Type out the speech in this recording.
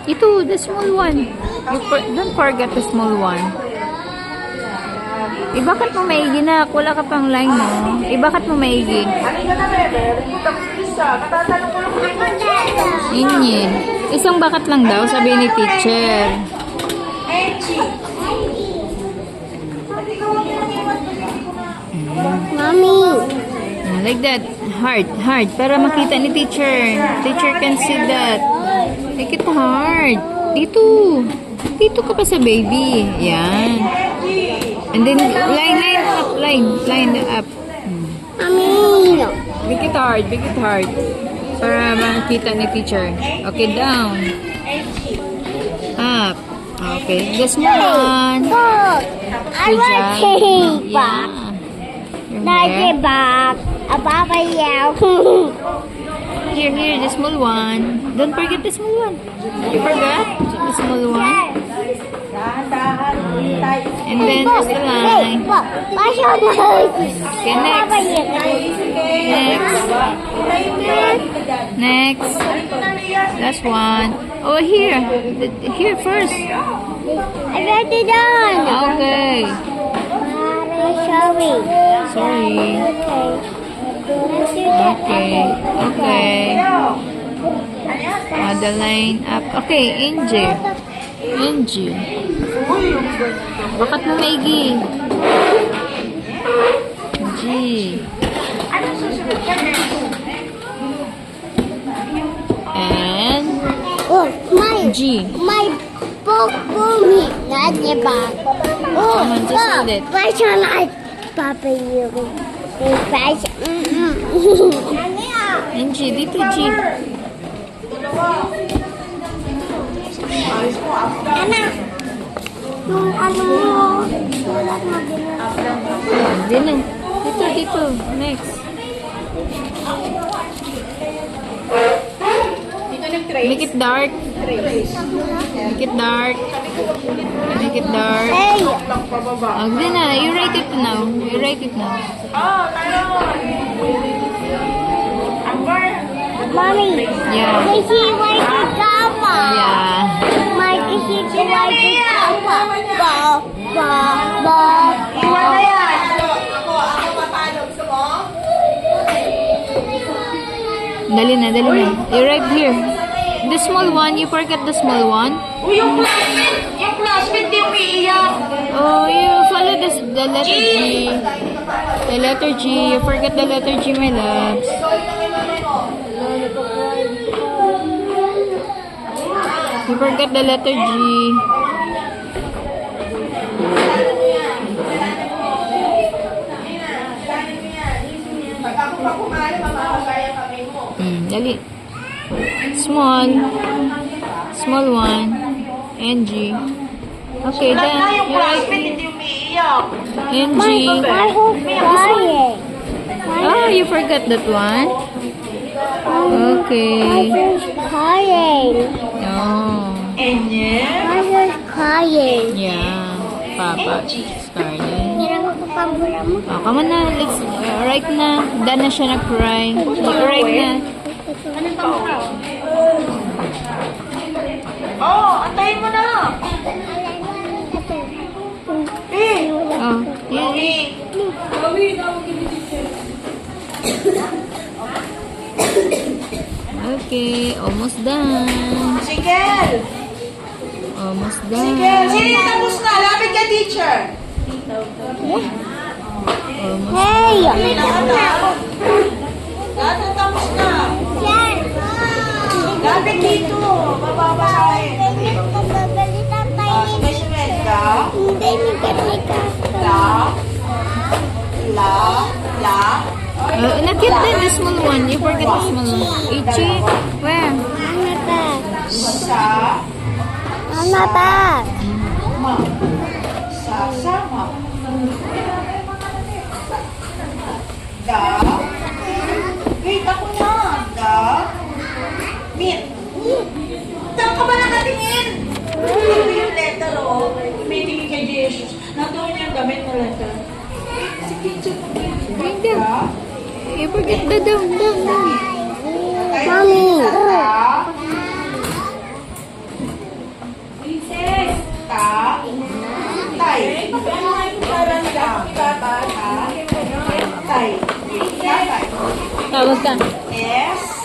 Ito, the small one. Don't forget the small one. Bakit mo maigi na? Wala ka pang line, no? Bakit mo maigi? Ingin. Isang bakat lang daw, sabi ni teacher. Mommy. Like that. Hard. Hard. Para makita ni teacher. Teacher can see that. Make it hard. Dito. Dito ka pa sa baby. Yan. And then, line up. Line up. Mommy. Make it hard. Make it hard. Para makita ni teacher. Okay, down. Up. Okay. The small one. I want to take back. Yeah. Back. A Papa yell. Here, the small one. Don't forget the small one. You forgot the small one? And then there's the line. What's your nose? Okay, next. Last one. Oh, here. Here first. I got it done. Okay. Sorry. Okay. The line up. Okay, Angie. Bakit mo maigi? G. And G. My book for me. Not the back. Oh, Come on, just hold it. what's your nose? Papa, you. Angie, dito G. Anak, yung ano mo, wala na Din. Dito. Next. Make it dark. Make it dark. Hey! Din na. You write it now. Mommy, Yeah. this is like a gamma. Yeah. My, this is like a gamma. Ba. Dali na. You write here. The small one. You forget the small one. Yung classmate di umiiyak. Oh, you follow the letter G. The letter G. You forget the letter G, my loves. You forget the letter G. Dali. Small one. And G. Okay, then Yung you write classmate hindi umiiyak. and G. My whole crying. Oh, you forgot that one? Okay. Mother's crying. Oh. Mother's crying. Yeah. Papa started. Hindi na makapambura mo. Oh, come on na. Let's write na. Done na siya na-cry. Write na. Oh, antayin mo na. Oh. Yeah. Okay. Almost done. Sige. Almost Sige. done. Sige, tapos na. Lapit ka, teacher. Almost Hey! May tapos na ako. Lahat na tapos na. Yan! Lapit dito. Bababasahin. Pabalitan tayo. Measurement ka. Hindi, may La. Nakit din the small one. You forget the small one. Ichi. Where? Ano ba? Sa. Ano ba? Sama. Da. Wait, ako na. Da. Meet. Saan ka ba nakatingin? Ito yung letter, oh. May tingin kay Jesus. Nandoon yung gamit na letter. Si teacher mo. Bring them. You forget the down. Mommy! Tatay. Tawag ka. S.